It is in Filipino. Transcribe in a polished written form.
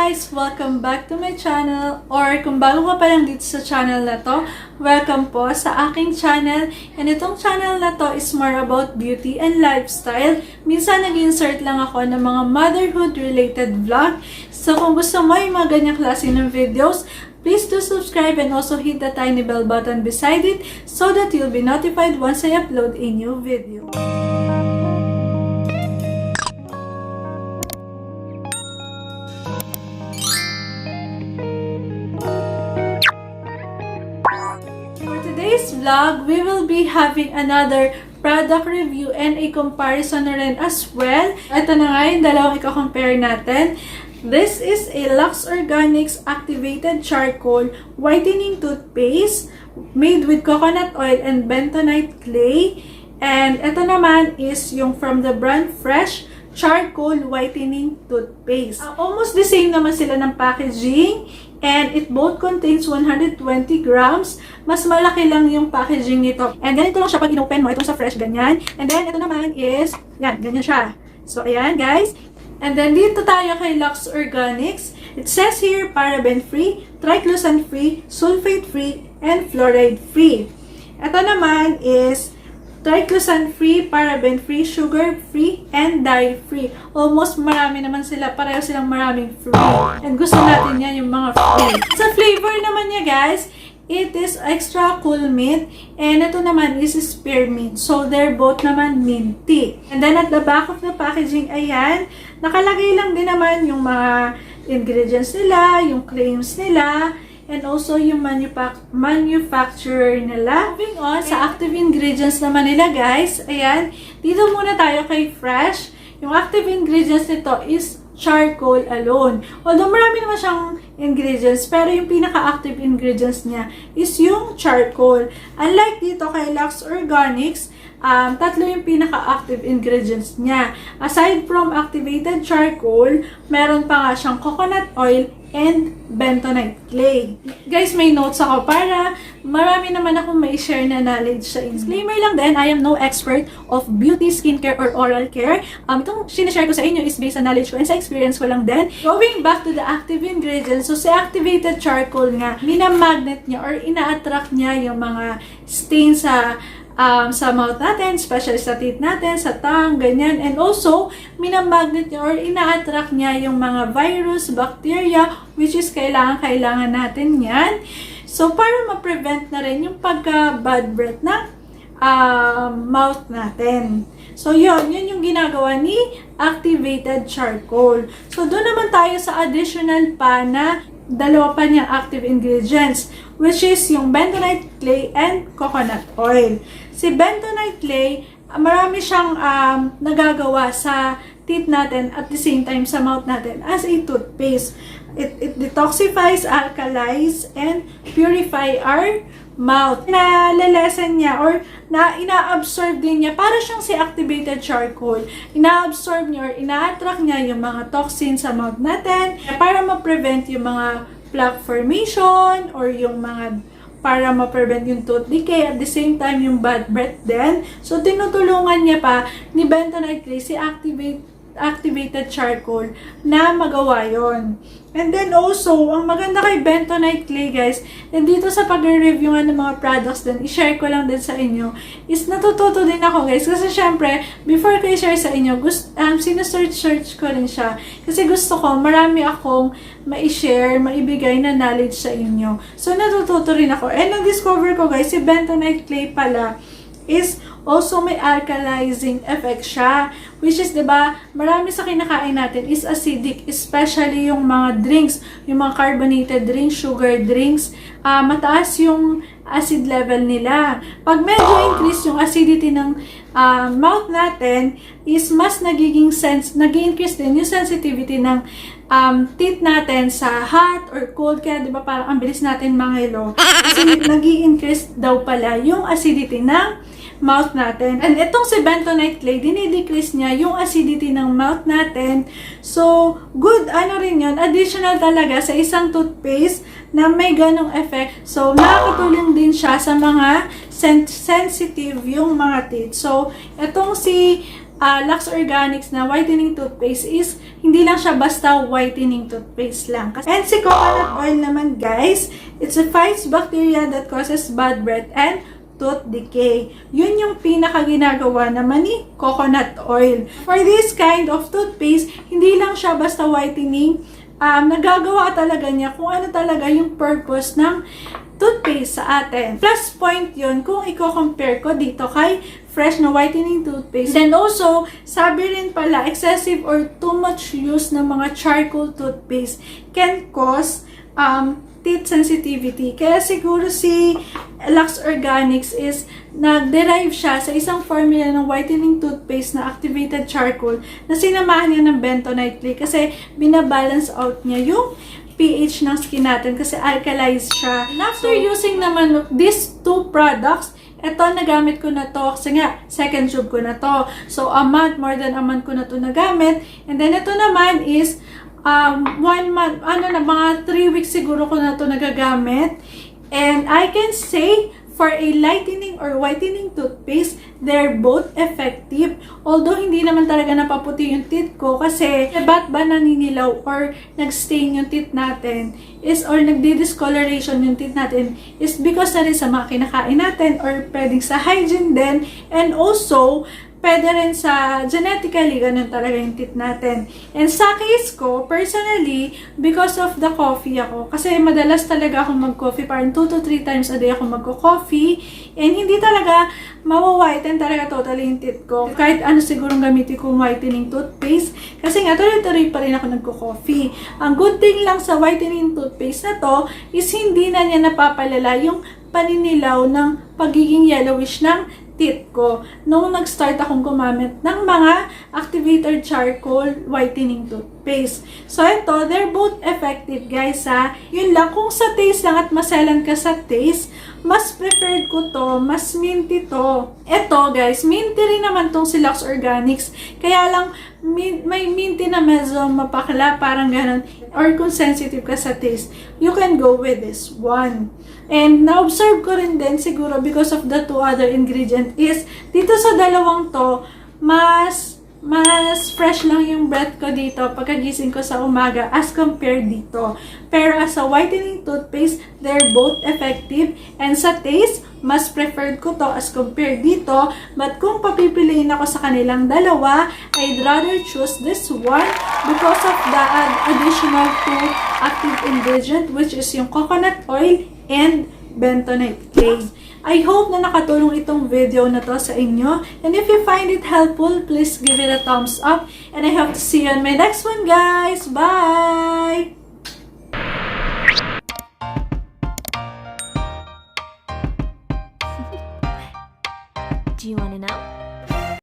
guys! Welcome back to my channel, or kung bago ka pa lang dito sa channel na to, welcome po sa aking channel. And itong channel na to is more about beauty and lifestyle. Minsan nag-insert lang ako ng mga motherhood related vlog. So kung gusto mo yung mga ganyang klase ng videos, please do subscribe and also hit the tiny bell button beside it so that you'll be notified once I upload a new video. Today's vlog, we will be having another product review and a comparison na rin as well. Ito na nga yung dalawang i-compare natin. This is a Lux Organics Activated Charcoal Whitening Toothpaste made with coconut oil and bentonite clay. And ito naman is yung from the brand Fresh Charcoal Whitening Toothpaste. Almost the same naman sila ng packaging. And it both contains 120 grams. Mas malaki lang yung packaging nito. And ganito lang siya pag in-open mo. Itong sa Fresh, ganyan. And then, ito naman is, yan, ganyan siya. So, ayan, guys. And then, dito tayo kay Lux Organics. It says here, paraben-free, triclosan-free, sulfate-free, and fluoride-free. Ito naman is triclosan-free, paraben-free, sugar-free, and dye-free. Almost marami naman sila. Pareho silang maraming free. And gusto natin yan, yung mga free. Sa flavor naman niya, guys, it is extra cool mint. And ito naman is spearmint. So, they're both naman minty. And then, at the back of the packaging, ayan, nakalagay lang din naman yung mga ingredients nila, yung claims nila, and also yung manufacturer nila. Moving on sa active ingredients naman nila, guys. Ayan, dito muna tayo kay Fresh. Yung active ingredients nito is charcoal alone. Although marami naman siyang ingredients, pero yung pinaka-active ingredients niya is yung charcoal. Unlike dito kay Lux Organics, tatlo yung pinaka-active ingredients niya. Aside from activated charcoal, meron pa nga siyang coconut oil and bentonite clay. Guys, may notes ako para marami naman akong may share na knowledge sa inyo. Disclaimer lang din, I am no expert of beauty, skincare, or oral care. Itong sinashare ko sa inyo is based on knowledge ko and sa experience ko lang din. Going back to the active ingredients, so sa activated charcoal nga, minamagnet niya or ina-attract niya yung mga stain sa mouth natin, especially sa teeth natin, sa tongue, ganyan. And also, minamagnet niya or ina-attract niya yung mga virus, bacteria, which is kailangan natin yan. So, para ma-prevent na rin yung pagka-bad breath ng mouth natin. So, yun yung ginagawa ni activated charcoal. So, doon naman tayo sa additional pa na dalawa pa niyang active ingredients, which is yung bentonite clay and coconut oil. Si bentonite clay, marami siyang nagagawa sa teeth natin at the same time sa mouth natin as a toothpaste. It detoxifies, alkalize, and purify our mouth. Nalelesen niya or ina-absorb din niya para siyang si activated charcoal. Ina-absorb niya or ina-attract niya yung mga toxins sa mouth natin para ma-prevent yung mga plaque formation or yung mga para ma-prevent yung tooth decay at the same time yung bad breath din. So, tinutulungan niya pa ni bentonite clay si activated charcoal na magawa yon. And then also, ang maganda kay bentonite clay, guys, and dito sa pag-review nga ng mga products din, i-share ko lang din sa inyo, is natututo din ako, guys. Kasi syempre, before ko i-share sa inyo, sinesearch ko rin siya. Kasi gusto ko, marami akong ma-share, maibigay na knowledge sa inyo. So, natututo rin ako. And na-discover ko, guys, si bentonite clay pala is also may alkalizing effect siya. Which is, diba, marami sa kinakain natin is acidic. Especially yung mga drinks, yung mga carbonated drinks, sugar drinks. Mataas yung acid level nila. Pag medyo increase yung acidity ng mouth natin, is mas nag-increase din yung sensitivity ng teeth natin sa hot or cold. Kaya, diba, parang ang bilis natin mangilo. Kasi nag-increase daw pala yung acidity ng mouth natin. And itong si bentonite clay, dinidecrease niya yung acidity ng mouth natin. So, good, rin yun, additional talaga sa isang toothpaste na may ganong effect. So, nakakatulong din siya sa mga sensitive yung mga teeth. So, itong si Lux Organics na whitening toothpaste is hindi lang siya basta whitening toothpaste lang. And si coconut oil naman guys, it fights bacteria that causes bad breath and tooth decay. Yun yung pinaka-ginagawa naman ni coconut oil. For this kind of toothpaste, hindi lang siya basta whitening, nagagawa talaga niya kung ano talaga yung purpose ng toothpaste sa atin. Plus point yun kung i-compare ko dito kay fresh na whitening toothpaste. Then also, sabi rin pala, excessive or too much use ng mga charcoal toothpaste can cause teeth sensitivity. Kaya siguro si Lux Organics is nag-derive siya sa isang formula ng whitening toothpaste na activated charcoal na sinamahan niya ng bentonite kasi binabalance out niya yung pH ng skin natin kasi alkalized siya. And after using naman these two products, eto, nagamit ko na to kasi nga, second tube ko na to. So, more than a month ko na to nagamit. And then, ito naman is, 1 month, mga 3 weeks siguro ko na to nagagamit. And I can say, for a lightening or whitening toothpaste, they're both effective. Although, hindi naman talaga napaputi yung teeth ko kasi ba't ba naninilaw or nag-stain yung teeth natin or nagdi-discoloration yung teeth natin is because na rin sa mga kinakain natin or pwedeng sa hygiene din. And also, pwede rin sa genetically, ganun talaga yung teeth natin. And sa case ko, personally, because of the coffee ako, kasi madalas talaga akong mag-coffee, parang 2 to 3 times a day ako mag-coffee, and hindi talaga mawa-whiten talaga totally yung teeth ko. Kahit ano sigurong gamitin kong whitening toothpaste, kasi nga tuloy-tuloy pa rin ako nagko-coffee. Ang good thing lang sa whitening toothpaste na to, is hindi na niya napapalala yung paninilaw ng pagiging yellowish ng teeth ko nung nag-start akong gumamit ng mga activated charcoal whitening toothpaste. So, ito, they're both effective, guys, ha. Yun lang, kung sa taste lang at maselan ka sa taste, mas preferred ko to, mas minty to. Ito, guys, minty rin naman tong si Lux Organics. Kaya lang, may minty na medyo mapakla, parang ganun. Or kung sensitive ka sa taste, you can go with this one. And na-observe ko rin din siguro because of the two other ingredients is dito sa dalawang to, mas fresh lang yung breath ko dito pagkagising ko sa umaga as compared dito. Pero as a whitening toothpaste, they're both effective. And sa taste, mas preferred ko to as compared dito. But kung papipiliin ako sa kanilang dalawa, I'd rather choose this one because of the additional two active ingredient, which is yung coconut oil and bentonite clay. I hope na nakatulong itong video na to sa inyo. And if you find it helpful, please give it a thumbs up. And I hope to see you on my next one, guys. Bye! Do you want to know?